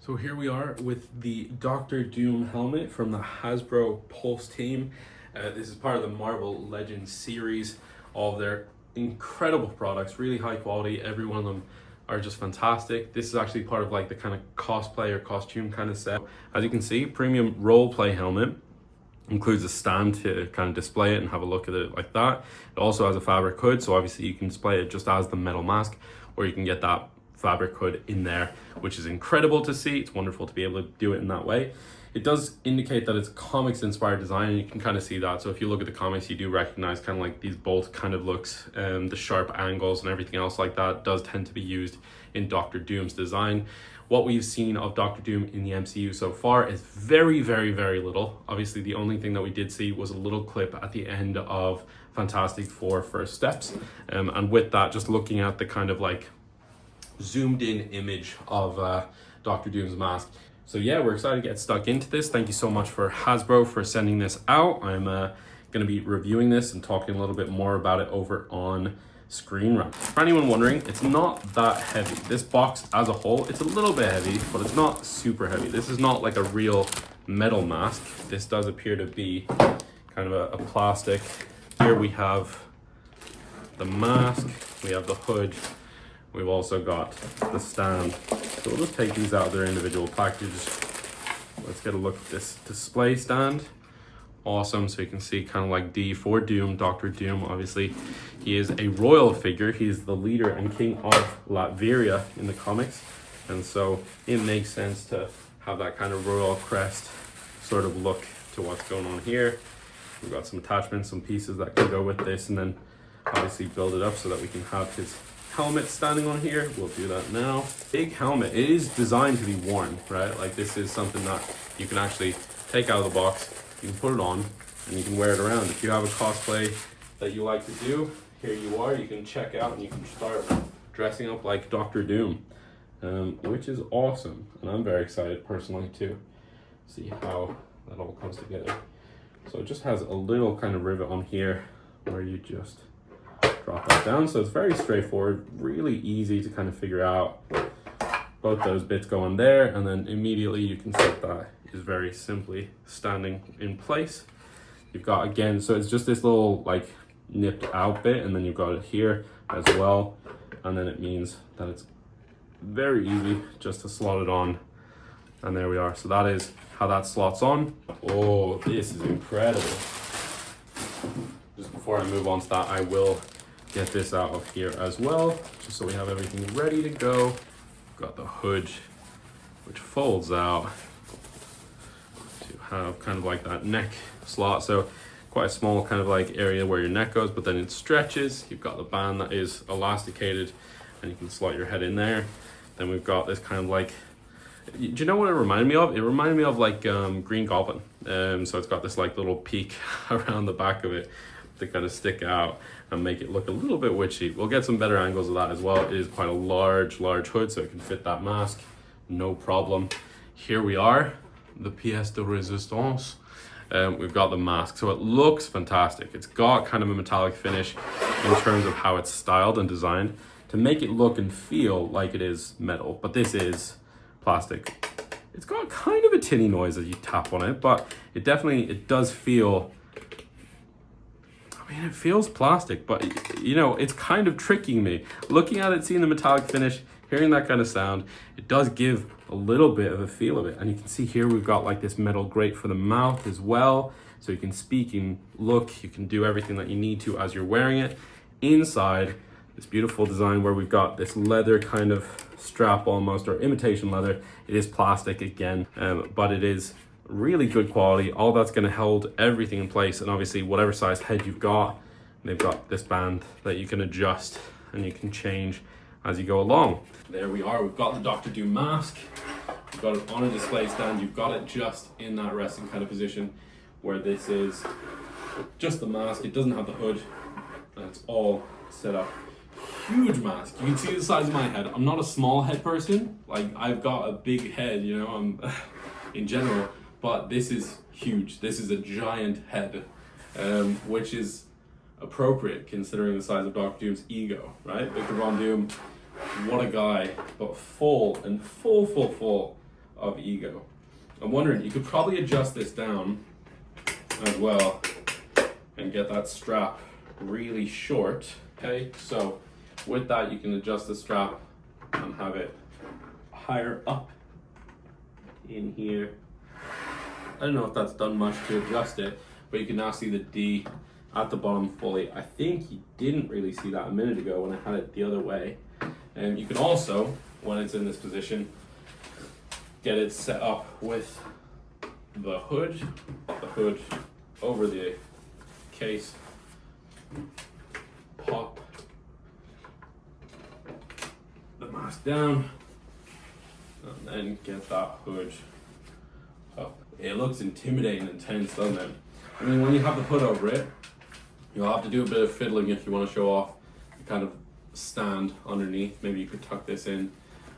So here we are with the Doctor Doom helmet from the Hasbro Pulse team. This is part of the Marvel Legends series. All of their incredible products, really high quality. Every one of them are just fantastic. This is actually part of like the kind of cosplay or costume kind of set. As you can see, premium role play helmet. Includes a stand to kind of display it and have a look at it like that. It also has a fabric hood, so obviously you can display it just as the metal mask, or you can get that fabric hood in there, which is incredible to see. It's wonderful to be able to do it in that way. It does indicate that it's comics inspired design, and you can kind of see that. So if you look at the comics, you do recognize kind of like these bolt kind of looks, the sharp angles and everything else like that does tend to be used in Doctor Doom's design. What we've seen of Doctor Doom in the MCU so far is very, very, very little. Obviously, the only thing that we did see was a little clip at the end of Fantastic Four First Steps. And with that, just looking at the kind of like zoomed in image of Doctor Doom's mask. So yeah, we're excited to get stuck into this. Thank you so much for Hasbro for sending this out. I'm going to be reviewing this and talking a little bit more about it over on ScreenRant. For anyone wondering, it's not that heavy. This box as a whole, it's a little bit heavy, but it's not super heavy. This is not like a real metal mask. This does appear to be kind of a plastic. Here we have the mask, we have the hood, we've also got the stand. So we'll just take these out of their individual packages. Let's get a look at this display stand. Awesome. So you can see kind of like D for Doom, Doctor Doom. Obviously, he is a royal figure. He's the leader and king of Latveria in the comics. And so it makes sense to have that kind of royal crest sort of look to what's going on here. We've got some attachments, some pieces that can go with this, and then obviously build it up so that we can have his helmet standing on here. We'll do that now. Big helmet. It is designed to be worn, right? Like this is something that you can actually take out of the box. You can put it on and you can wear it around. If you have a cosplay that you like to do, here you are. You can check out and you can start dressing up like Doctor Doom, which is awesome. And I'm very excited personally to see how that all comes together. So it just has a little kind of rivet on here where you just drop that down. So it's very straightforward, really easy to kind of figure out. Both those bits go on there, and then immediately you can set that is very simply standing in place. You've got, again, so it's just this little like nipped out bit, and then you've got it here as well, and then it means that it's very easy just to slot it on, and there we are. So that is how that slots on. Oh, this is incredible. Just before I move on to that, I will get this out of here as well, just so we have everything ready to go. Got the hood, which folds out to have kind of like that neck slot. So quite a small kind of like area where your neck goes, but then it stretches. You've got the band that is elasticated and you can slot your head in there. Then we've got this kind of like, do you know what it reminded me of? It reminded me of like Green Goblin. So it's got this like little peak around the back of it to kind of stick out and make it look a little bit witchy. We'll get some better angles of that as well. It is quite a large hood, so it can fit that mask, no problem. Here we are, the pièce de résistance. We've got the mask, so it looks fantastic. It's got kind of a metallic finish in terms of how it's styled and designed to make it look and feel like it is metal, but this is plastic. It's got kind of a tinny noise as you tap on it, but it does feel, I mean, it feels plastic, but you know, it's kind of tricking me. Looking at it, seeing the metallic finish, hearing that kind of sound, it does give a little bit of a feel of it. And you can see here we've got like this metal grate for the mouth as well. So you can speak, you can look, you can do everything that you need to as you're wearing it. Inside, this beautiful design where we've got this leather kind of strap almost, or imitation leather. It is plastic again, but it is really good quality. All that's going to hold everything in place, and obviously whatever size head you've got, they've got this band that you can adjust and you can change as you go along. There we are. We've got the Doctor Doom mask. We've got it on a display stand. You've got it just in that resting kind of position where this is just the mask. It doesn't have the hood, and it's all set up. Huge mask. You can see the size of my head. I'm not a small head person. Like, I've got a big head, you know, I'm in general. But this is huge. This is a giant head, which is appropriate considering the size of Doctor Doom's ego, right? Victor Von Doom, what a guy, but full of ego. I'm wondering, you could probably adjust this down as well and get that strap really short. Okay, so with that you can adjust the strap and have it higher up in here. I don't know if that's done much to adjust it, but you can now see the D at the bottom fully. I think you didn't really see that a minute ago when I had it the other way. And you can also, when it's in this position, get it set up with the hood over the case, pop the mask down, and then get that hood up. It looks intimidating and intense, doesn't it? I mean, when you have the hood over it, you'll have to do a bit of fiddling if you want to show off the kind of stand underneath. Maybe you could tuck this in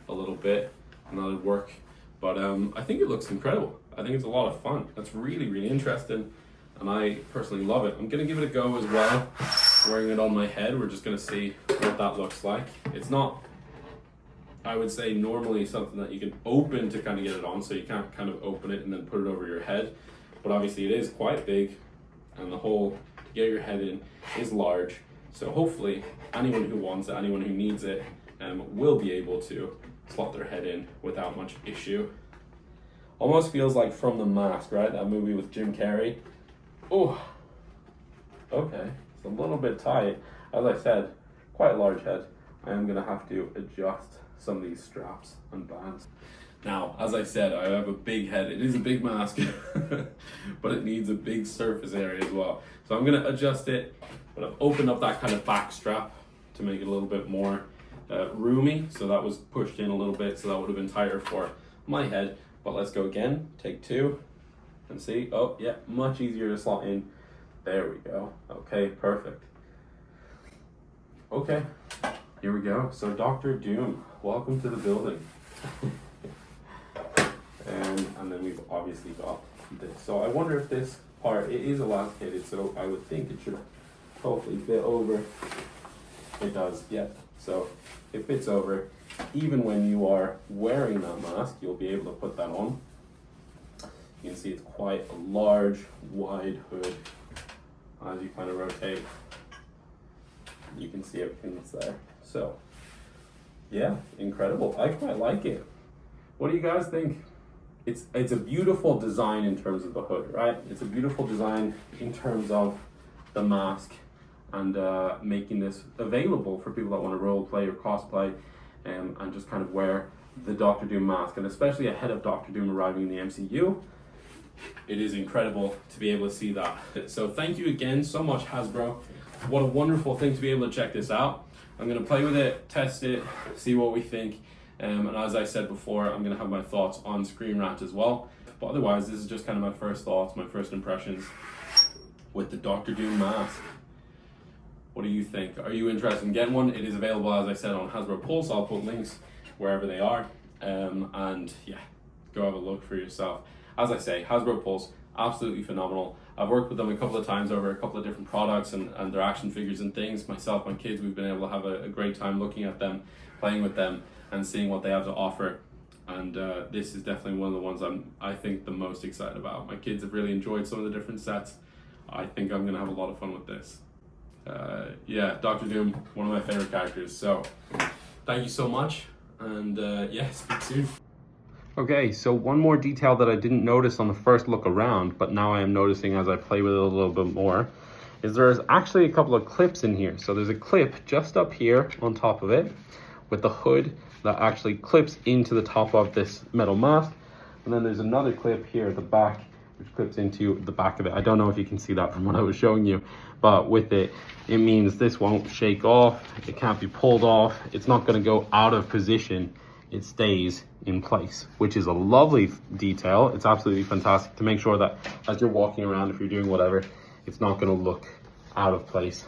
a little bit and that would work. But I think it looks incredible. I think it's a lot of fun. That's really, really interesting. And I personally love it. I'm gonna give it a go as well, wearing it on my head. We're just gonna see what that looks like. It's not, I would say, normally something that you can open to kind of get it on, so you can't kind of open it and then put it over your head. But obviously it is quite big, and the hole to get your head in is large. So hopefully anyone who wants it, anyone who needs it, will be able to slot their head in without much issue. Almost feels like From the Mask, right? That movie with Jim Carrey. Oh, okay, it's a little bit tight. As I said, quite a large head. I am gonna have to adjust some of these straps and bands. Now, as I said, I have a big head. It is a big mask, but it needs a big surface area as well. So I'm gonna adjust it, but I've opened up that kind of back strap to make it a little bit more roomy. So that was pushed in a little bit, so that would have been tighter for my head. But let's go again, take two, and see. Oh yeah, much easier to slot in. There we go. Okay, perfect. Okay, here we go. So Doctor Doom, welcome to the building. And then we've obviously got this. So I wonder if this part, it is elasticated, so I would think it should hopefully fit over. It does, yeah. So it fits over. Even when you are wearing that mask, you'll be able to put that on. You can see it's quite a large, wide hood. As you kind of rotate, you can see everything that's there. So yeah, incredible. I quite like it. What do you guys think? It's a beautiful design in terms of the hood, right? It's a beautiful design in terms of the mask, and making this available for people that want to role play or cosplay, and just kind of wear the Doctor Doom mask. And especially ahead of Doctor Doom arriving in the MCU, it is incredible to be able to see that. So thank you again so much, Hasbro. What a wonderful thing to be able to check this out. I'm going to play with it, test it, see what we think. And as I said before, I'm going to have my thoughts on ScreenRant as well. But otherwise, this is just kind of my first thoughts, my first impressions with the Doctor Doom mask. What do you think? Are you interested in getting one? It is available, as I said, on Hasbro Pulse. I'll put links wherever they are. And yeah, go have a look for yourself. As I say, Hasbro Pulse, absolutely phenomenal. I've worked with them a couple of times over a couple of different products and their action figures and things. Myself, my kids, we've been able to have a great time looking at them, playing with them, and seeing what they have to offer. And this is definitely one of the ones I think the most excited about. My kids have really enjoyed some of the different sets. I think I'm gonna have a lot of fun with this. Yeah, Doctor Doom, one of my favorite characters. So thank you so much, and yeah, speak soon. Okay, so one more detail that I didn't notice on the first look around, but now I am noticing as I play with it a little bit more, is there's actually a couple of clips in here. So there's a clip just up here on top of it with the hood that actually clips into the top of this metal mask. And then there's another clip here at the back, which clips into the back of it. I don't know if you can see that from what I was showing you, but with it, it means this won't shake off. It can't be pulled off. It's not gonna go out of position. It stays in place, which is a lovely detail. It's absolutely fantastic to make sure that as you're walking around, if you're doing whatever, it's not gonna look out of place.